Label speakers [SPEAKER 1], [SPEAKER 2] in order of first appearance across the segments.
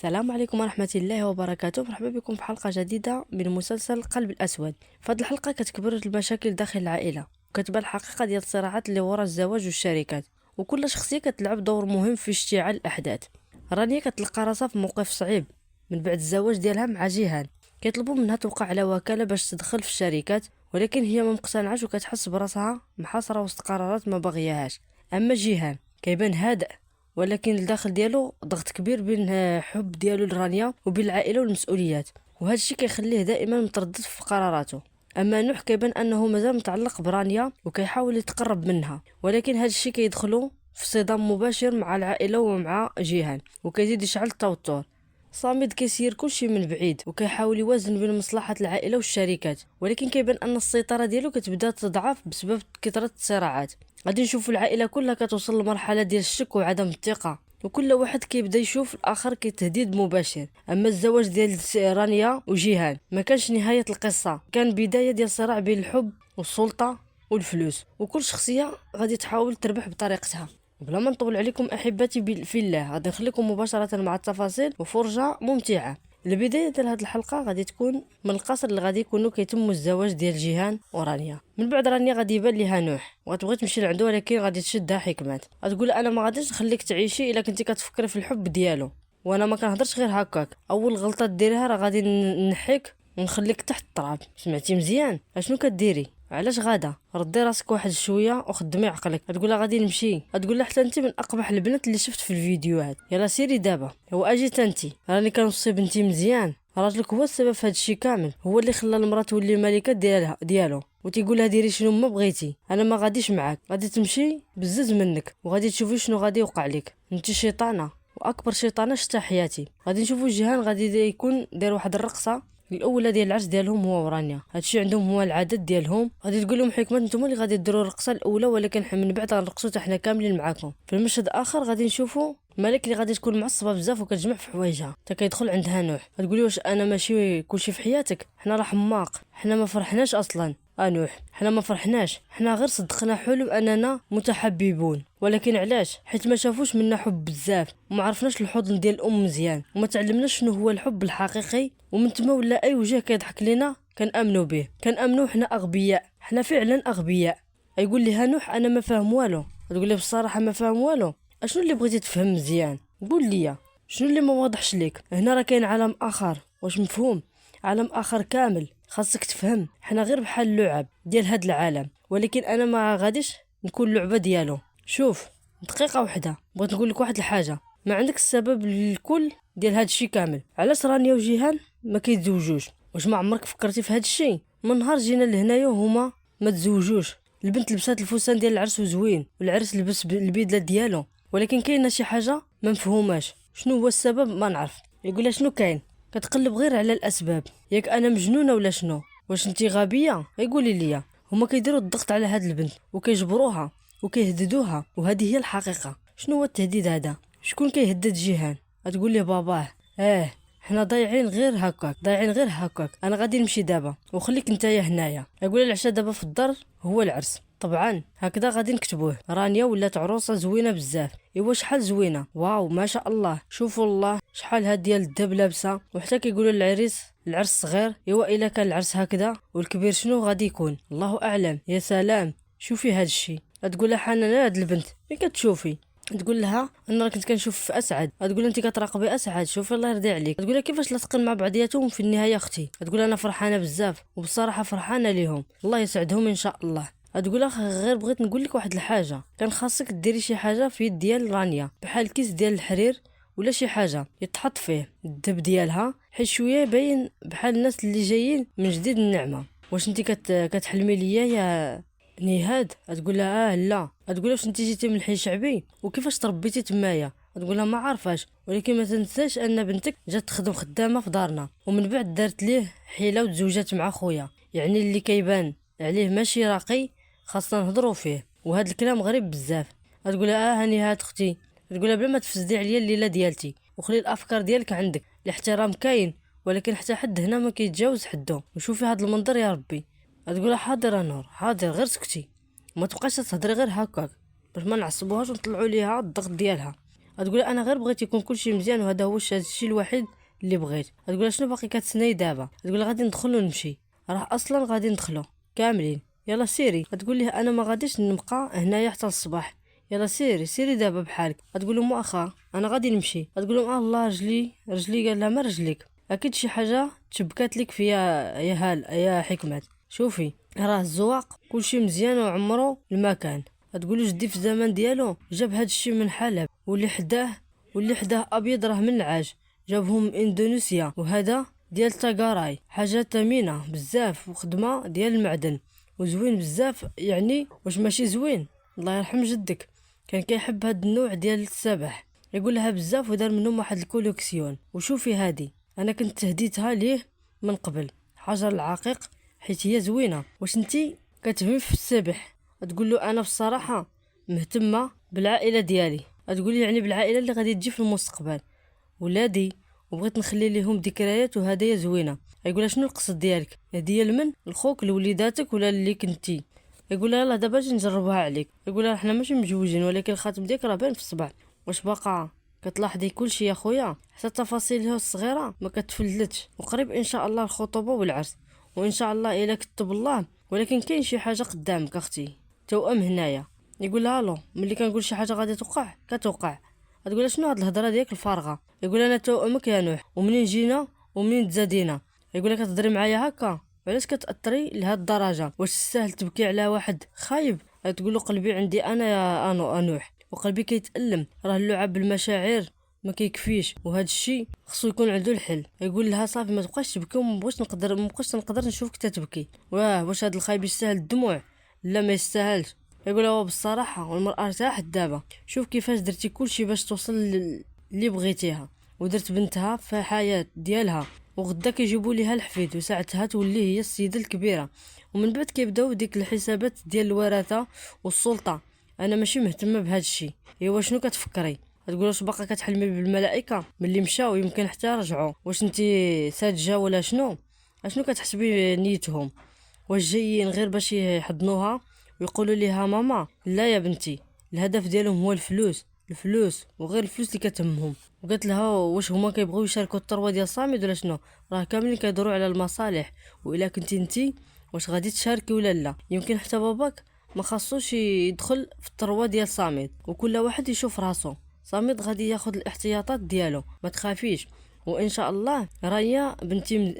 [SPEAKER 1] السلام عليكم ورحمة الله وبركاته. مرحبا بكم في حلقة جديدة من مسلسل قلب الأسود. في هذه الحلقة كتكبر المشاكل داخل العائلة وكتبان الحقيقة ديال الصراعات اللي وراء الزواج والشركات، وكل شخصية كتلعب دور مهم في اشتعال الأحداث. رانيا كتلقى راسها في موقف صعيب من بعد الزواج ديالها مع جيهان. كيطلبوا منها توقع على وكالة باش تدخل في الشركات، ولكن هي ما مقتنعاش وكتحس براسها محاصرة وسط قرارات ما بغياهاش. أما جيهان كيبان هادئ، ولكن الداخل ديالو ضغط كبير بين حب ديالو لرانيا وبين العائله والمسؤوليات، وهذا الشيء كيخليه دائما متردد في قراراته. اما نوح كيبان انه مازال متعلق برانيا وكيحاول يتقرب منها، ولكن هذا الشيء كيدخلو في صدام مباشر مع العائله ومع جيهان وكيزيد يشعل التوتر. صامد كيسير كلشي من بعيد وكيحاول يوازن بين مصلحه العائله والشركات، ولكن كيبان ان السيطره ديالو كتبدا تضعف بسبب كثره الصراعات. غادي نشوفوا العائله كلها كتوصل لمرحله ديال الشك وعدم الثقه، وكل واحد كيبدا يشوف الاخر كتهديد مباشر. اما الزواج ديال رانيا وجيهان ما كانش نهايه القصه، كان بدايه ديال صراع بين الحب والسلطه والفلوس، وكل شخصيه غادي تحاول تربح بطريقتها. بلا ما نطول عليكم احبتي في الله، غادي نخليكم مباشره مع التفاصيل وفرجه ممتعه. البدايه ديال هذه الحلقه غادي تكون من القصر اللي غادي يكونوا كيتموا الزواج ديال جيهان ورانيا. من بعد رانيا غادي يبان ليها نوح وغتبغي تمشي لعندو، ولكن غادي تشدها حكمات. غتقول انا ما غاديش نخليك تعيشي الا كنتي كتفكري في الحب ديالو، وانا ما كنهضرش غير هكاك. اول غلطه ديريها راه غادي نحيك ونخليك تحت التراب. سمعتي مزيان؟ اشنو كديري؟ علاش غادا؟ ردي راسك واحد شويه وخدمي عقلك. تقول لها غادي نمشي، تقول لها حتى انت من اقبح البنات اللي شفت في الفيديوهات. يلا سيري دابا. هو اجي انت راني كنوصي بنتي مزيان، راجلك هو السبب في هذا الشيء كامل، هو اللي خلى المراه تولي ملكه ديالو وتيقول لها ديري شنو ما بغيتي. انا ما غاديش معاك، غادي تمشي بزز منك وغادي تشوفي شنو غادي يوقع لك. انت شيطانه واكبر شيطانه شتا حياتي. غادي نشوفوا جيهان غادي يكون داير واحد الرقصه الاولى ديال العرس ديالهم هو ورانيا. هادشي عندهم هو العادات ديالهم. غادي تقول لهم حكمت نتوما اللي غادي ديروا الرقصه الاولى، ولكن من بعد غنرقصوا حتى حنا كاملين معاكم. في المشهد اخر غادي نشوفوا مالك اللي غادي تكون معصبه بزاف وكتجمع في حوايجها حتى كيدخل عندها نوح. غتقولي واش انا ماشي كلشي في حياتك؟ حنا راه حماق، حنا ما فرحناش اصلا. نوح حنا ما فرحناش، حنا غير صدقنا حلم اننا متحببون، ولكن علاش؟ حيت ما شافوش منا حب بزاف وما عرفناش الحضن ديال الام مزيان وما تعلمناش شنو هو الحب الحقيقي، ومن تما ولا اي وجه كيضحك لينا كنامنوا به، كنامنوا حنا اغبياء، حنا فعلا اغبياء. يقول لها نوح انا ما فاهم والو. تقول لي بصراحه ما فاهم والو. اشنو اللي بغيتي تفهم مزيان؟ قول لي شنو اللي ما واضحش ليك. هنا راه كاين عالم اخر، واش مفهوم؟ عالم اخر كامل خاصك تفهم. حنا غير بحال اللعب ديال هاد العالم، ولكن انا ما غاديش نكون لعبه ديالو. شوف دقيقه واحده، بغيت نقول لك واحد الحاجه. ما عندك السبب للكل ديال هاد الشيء كامل. علاش رانيا وجيهان ما كيتزوجوش؟ واش ما عمرك فكرتي في هاد الشيء؟ من نهار جينا لهنايا وهما ما تزوجوش. البنت لبسات الفستان ديال العرس وزوين، والعرس لبس البدله ديالو، ولكن كاينه شي حاجه ما مفهوماش. شنو هو السبب؟ ما نعرف. يقولها شنو كاين؟ كتقلب غير على الاسباب. ياك انا مجنونه ولا شنو؟ واش انتي غبيه؟ يقولي لي. هما كيديروا الضغط على هاد البنت وكيجبروها وكيهددوها، وهذه هي الحقيقه. شنو هو التهديد هذا؟ شكون كيهدد جيهان؟ تقول لي باباه. حنا ضايعين غير هكاك، ضايعين غير هكاك. انا غادي نمشي دابا وخليك نتايا هنايا. يقول العشاء دابا في الدار هو العرس. طبعا هكذا غادي نكتبوه. رانيا ولات عروسه زوينه بزاف. ايوا شحال زوينه، واو ما شاء الله. شوفوا الله شحال هاد ديال الذهب لابسه، وحتى كيقولوا للعريس العرس صغير. ايوا الا كان العرس هكذا والكبير شنو غادي يكون؟ الله اعلم. يا سلام شوفي هاد الشيء. تقول لها حنان هاد البنت ملي كتشوفي، تقول لها انا كنت كنشوف في اسعد. تقول انت كتراقبي اسعد، شوفي الله يرضي عليك. تقول لها كيفاش لاصقين مع بعضياتهم في النهايه اختي؟ تقول انا فرحانه بزاف، وبصراحه فرحانه ليهم، الله يسعدهم ان شاء الله. تقول لها غير بغيت نقول لك واحد الحاجه، كان خاصك ديري شي حاجه في يد ديال رانيا، بحال كيس ديال الحرير ولا شي حاجه يتحط فيه الذهب ديالها، حيت شويه باين بحال الناس اللي جايين من جديد النعمه. واش انت كتحلمي ليا يا نهاد؟ تقول لها لا. تقول لها واش انت جيتي من الحي شعبي وكيفاش تربيتي تمايا؟ تقول لها ما عارفاش، ولكن ما تنساش ان بنتك جات تخدم خدامه في دارنا، ومن بعد دارت ليه حيله وتزوجات مع خويا. يعني اللي كيبان عليه ماشي راقي خاصنا نهضروا فيه، وهذا الكلام غريب بزاف. تقول لها هاني هات اختي. تقول لها بلا ما تفسدي عليا الليله ديالتي، وخلي الافكار ديالك عندك. الاحترام كاين، ولكن حتى حد هنا ما كيتجاوز حده. وشوفي هذا المنظر يا ربي. تقول حاضر نور حاضر، غير سكتي ما تبقاش تهضري غير هكاك باش ما نعصبوهاش ونطلعوا ليها الضغط ديالها. غتقول انا غير بغيت يكون كلشي مزيان وهذا هو الشيء الوحيد اللي بغيت. غتقول شنو باقي كتسناي دابا؟ غتقول غادي ندخل ونمشي، راه اصلا غادي ندخلو كاملين، يلا سيري. غتقول ليه انا ما غاديش نبقى هنايا حتى الصباح، يلا سيري سيري دابا بحالك. غتقول لهم واخا انا غادي نمشي. غتقول لهم الله رجلي قال لها ما رجليك، اكيد شي حاجه تشبكات لك فيا يا حكمت. شوفي راه الزواق كلشي مزيان وعمرو المكان. غتقول جدي في الزمان ديالو جاب هاد الشيء من حلب، واللي حداه ابيض راه من العاج، جابهم من اندونيسيا، وهذا ديال تاكاراي، حاجه ثمينه بزاف وخدمه ديال المعدن وزوين بزاف. يعني واش ماشي زوين؟ الله يرحم جدك كان كيحب هاد النوع ديال السبح، يقول لها بزاف ودار منهم واحد الكوليكسيون. وشوفي هادي انا كنت تهديتها ليه من قبل، حجر العقيق، حيت هي زوينه. واش انتي كتفهمي في السبح؟ تقول له انا بصراحه مهتمه بالعائله ديالي. تقول يعني بالعائله اللي غادي تجي في المستقبل، ولادي، وبغيت نخلي لهم ذكريات وهدايا زوينه. يقول شنو القصد ديالك؟ هديه لمن؟ لخوك لوليداتك ولا اللي كنتي؟ يقول لا دابا اجي نجربها عليك. يقول احنا ماشي مجوجين ولكن الخاتم ديالك راه باين في الصبع. واش باقا كتلاحظي كلشي يا خويا؟ حتى التفاصيل الصغيره ما كتفلتش. وقريب ان شاء الله الخطوبه والعرس، وان شاء الله الا كتب الله. ولكن كاين شي حاجه قدامك اختي، توأم هنايا. يقول لها الو، ملي كنقول شي حاجه غادي توقع كتوقع. تقول شنو هاد الهضره ديالك الفارغه؟ يقول انا توأمك يا نوح، ومنين جينا ومنين تزادينا. يقول لك كتهضري معايا هكا؟ علاش كتاثري لهاد الدرجه؟ واش سهل تبكي على واحد خايب؟ تقول له قلبي عندي انا يا نوح، وقلبي كيتألم، راه اللعب بالمشاعر ما كيكفيش، وهذا الشيء خصو يكون عنده الحل. يقول لها صافي ما تبقاش تبكي، وما بقاش نقدر نشوفك تتبكي. واه واش هذا الخايب يستاهل الدموع؟ لا ما يستاهلش. يقول هو بالصراحه والمراه ارتاحت دابا، شوف كيفاش درتي كلشي باش توصل اللي بغيتيها، ودرت بنتها في حياه ديالها، وغدا كيجيبوا ليها الحفيد، وساعتها تولي هي السيده الكبيره. ومن بعد كيبداو ديك الحسابات ديال الوراثه والسلطه. انا ماشي مهتمه بهذا الشيء. ايوا شنو كتفكري؟ تقول واش باقا كتحلمي بالملائكه ملي مشاو يمكن حتى رجعوا؟ واش انتي ساذجه ولا شنو كتحسبي نيتهم؟ واش جايين غير باش يحضنوها ويقولوا لها ماما؟ لا يا بنتي، الهدف ديالهم هو الفلوس وغير الفلوس اللي كتهمهم. وقالت لها واش هما كيبغيو يشاركوا الثروه ديال صامد ولا شنو؟ راه كاملين كيدوروا على المصالح، والا كنتي انتي واش غادي تشاركي ولا لا؟ يمكن حتى باباك ما خاصوش يدخل في الثروه ديال صامد، وكل واحد يشوف راسو. صامد غادي ياخذ الاحتياطات ديالو، ما تخافيش. وان شاء الله رايا بنتي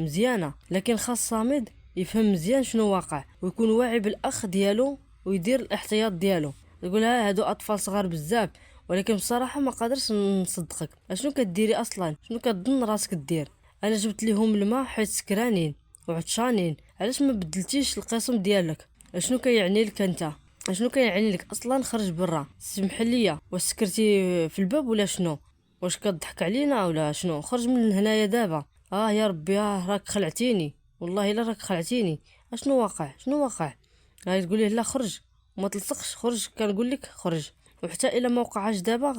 [SPEAKER 1] مزيانه، لكن خاص صامد يفهم مزيان شنو واقع، ويكون واعي بالاخ ديالو ويدير الاحتياط ديالو. تقول هادو اطفال صغار بزاف، ولكن بصراحه ما قادرش نصدقك. اشنو كديري اصلا؟ شنو كتظن راسك دير؟ انا جبت لهم الماء حيت سكرانين وعطشانين. علاش ما بدلتيش القسم ديالك؟ اشنو كيعني لك انت؟ اشنو كيعني لك اصلا؟ خرج برا سمح ليا. واش سكرتي في الباب ولا شنو؟ واش كتضحك علينا ولا شنو؟ خرج من هنايا دابا. يا ربي راك خلعتيني، والله الا راك خلعتيني. شنو واقع؟ هاي تقولي لا خرج وما تلصقش، خرج كنقول لك خرج. وحتى الا ما وقعش دابا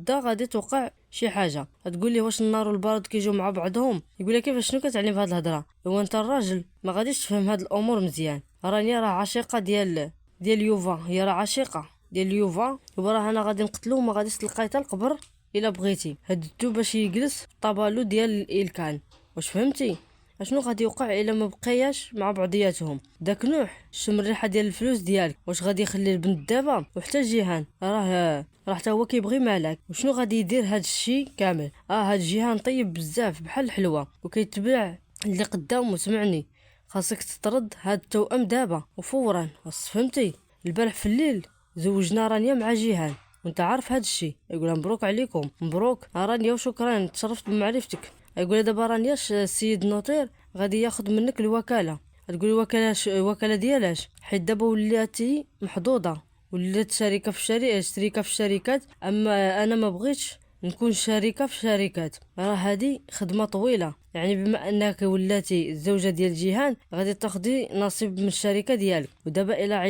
[SPEAKER 1] غادي توقع شي حاجه. تقولي واش النار والبرد كيجيو مع بعضهم؟ يقول لك كيفاش؟ شنو كتعني بهاد الهضره؟ هو انت الراجل ما غاديش تفهم هاد الامور مزيان. راني راه عشيقه ديال يوفا، هي راه عشيقه ديال يوفا، وراه انا غادي نقتلو وما غاديش تلقاي حتى القبر الا بغيتي. هددتو باش يجلس في الطابالو ديال الإلكان. واش فهمتي؟ اشنو غادي يوقع الا ما بقياش مع بعضياتهم؟ داك نوح شم الريحه ديال الفلوس ديالك، واش غادي يخلي البنت دابا؟ وحتى جيهان راه حتى هو كيبغي مالك. وشنو غادي يدير هاد الشيء كامل؟ هاد جيهان طيب بزاف بحال الحلوه وكيتبع اللي قدامه. سمعني، خاصك تطرد هاد التوأم دابا وفورا. فهمتي؟ البارح في الليل زوجنا رانيا مع جيهان، وانت عارف هاد الشيء. يقول مبروك عليكم. مبروك رانيا وشكرا، تشرفت بمعرفتك. يقول دابا رانياش السيد نوطير غادي ياخذ منك الوكاله. تقولي وكاله ديالاش؟ حيت دابا ولاتي محظوظه، ولات شريكه في الشركات. اما انا ما بغيتش نكون شريكه في الشركات، راه هذه خدمه طويله. يعني بما انك ولاتي الزوجه ديال جيهان غادي تاخدي نصيب من الشركه ديالك. ودابا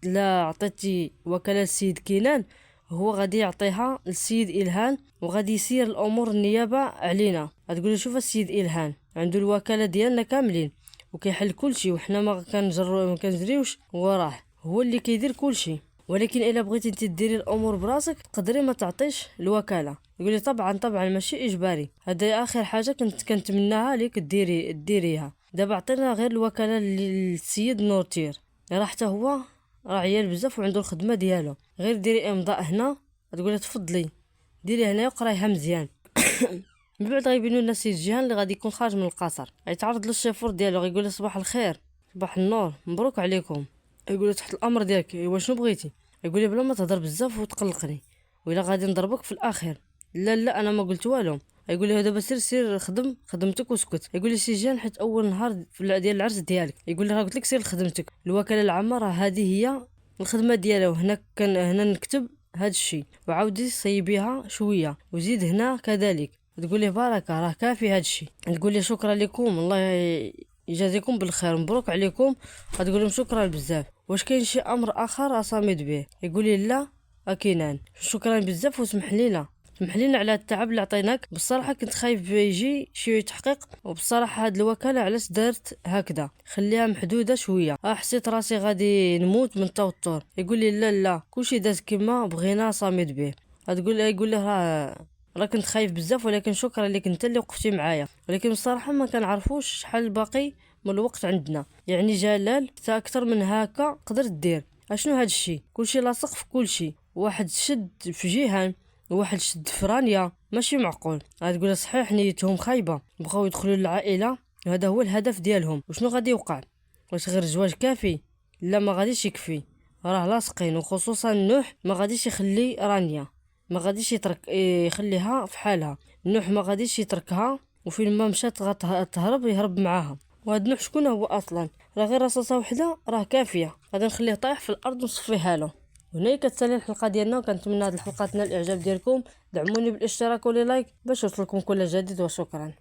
[SPEAKER 1] لا عطيتي وكاله السيد كينان، هو غادي يعطيها للسيد إلهان، وغادي يسير الامور النيابه علينا. غتقولي شوف السيد إلهان عنده الوكاله ديالنا كاملين وكيحل كلشي، وحنا ما كنجريوش وراه، هو اللي كيدير كلشي. ولكن الا بغيتي انت ديري الامور براسك تقدري ما تعطيش الوكاله. يقول لي طبعا ماشي اجباري، هذا اخر حاجه كنتمناها ليك ديريها. دابا عطينا غير الوكاله للسيد نورتير، راه حتى هو راه عيال بزاف وعنده الخدمه ديالو، غير ديري امضاء هنا. تقول لي تفضلي ديري هنايا وقرايها مزيان. من بعد غيبينوا لنا سيد جيهان اللي غادي يكون خارج من القصر، غيتعرض للشيفور ديالو، غيقول له صباح الخير، صباح النور، مبروك عليكم. يقول له تحت الامر ديالك، ايوا شنو بغيتي؟ يقول لي بلا ما تهضر بزاف وتقلقني، وإلا غادي نضربك في الاخر. لا انا ما قلت والو. يقول لي دابا سير خدم خدمتك وسكت. يقول لي سي جيهان حيت اول نهار ديال العرس ديالك، يقول لي راه قلت لك سير لخدمتك، الوكاله العامه راه هذه هي الخدمه ديالها، هنا نكتب هاد الشيء، وعاودي صيبيها شويه وزيد هنا كذلك. تقول لي بركه راه كافي هاد الشيء. تقول لي شكرا لكم، الله يجازيكم بالخير، مبروك عليكم. غتقول لهم شكرا بزاف، واش كاين شي امر اخر اصامد به؟ يقول لي لا اكينان، شكرا بزاف وسمح لينا على التعب اللي عطيناك. بصراحه كنت خايف يجي شي تحقيق، وبصراحه هاد الوكاله علاش دارت هكذا، خليها محدوده شويه، حسيت راسي غادي نموت من التوتر. يقول لي لا كلشي داز كما بغينا صامد به. يقول له راه كنت خايف بزاف، ولكن شكرا لك انت اللي وقفتي معايا، ولكن بصراحه ما كنعرفوش شحال باقي من الوقت عندنا. يعني جلال حتى اكثر من هكا قدرت دير. اشنو هاد الشيء؟ كلشي لاصق في كلشي، واحد شد في جيهان وواحد شد في رانيا، ماشي معقول. غتقول صحيح نيتهم خايبه، بغاو يدخلوا للعائله وهذا هو الهدف ديالهم. وشنو غادي يوقع؟ واش غير الزواج كافي؟ لا ما غاديش يكفي، راه لاصقين، وخصوصا نوح ما غاديش يخلي رانيا، ما غاديش يخليها في حالها. نوح ما غاديش يتركها، وفين ما مشات غتهرب يهرب معاها. وهاد نوح شكون هو اصلا؟ راه غير رصاصه وحده راه كافيه، غادي نخليه طايح في الارض ونصفيها له. هنا كتسالي الحلقه ديالنا، وكنتمنى هاد الحلقه تنال الاعجاب ديالكم. دعموني بالاشتراك واللايك باش يوصلكم كل جديد، وشكرا.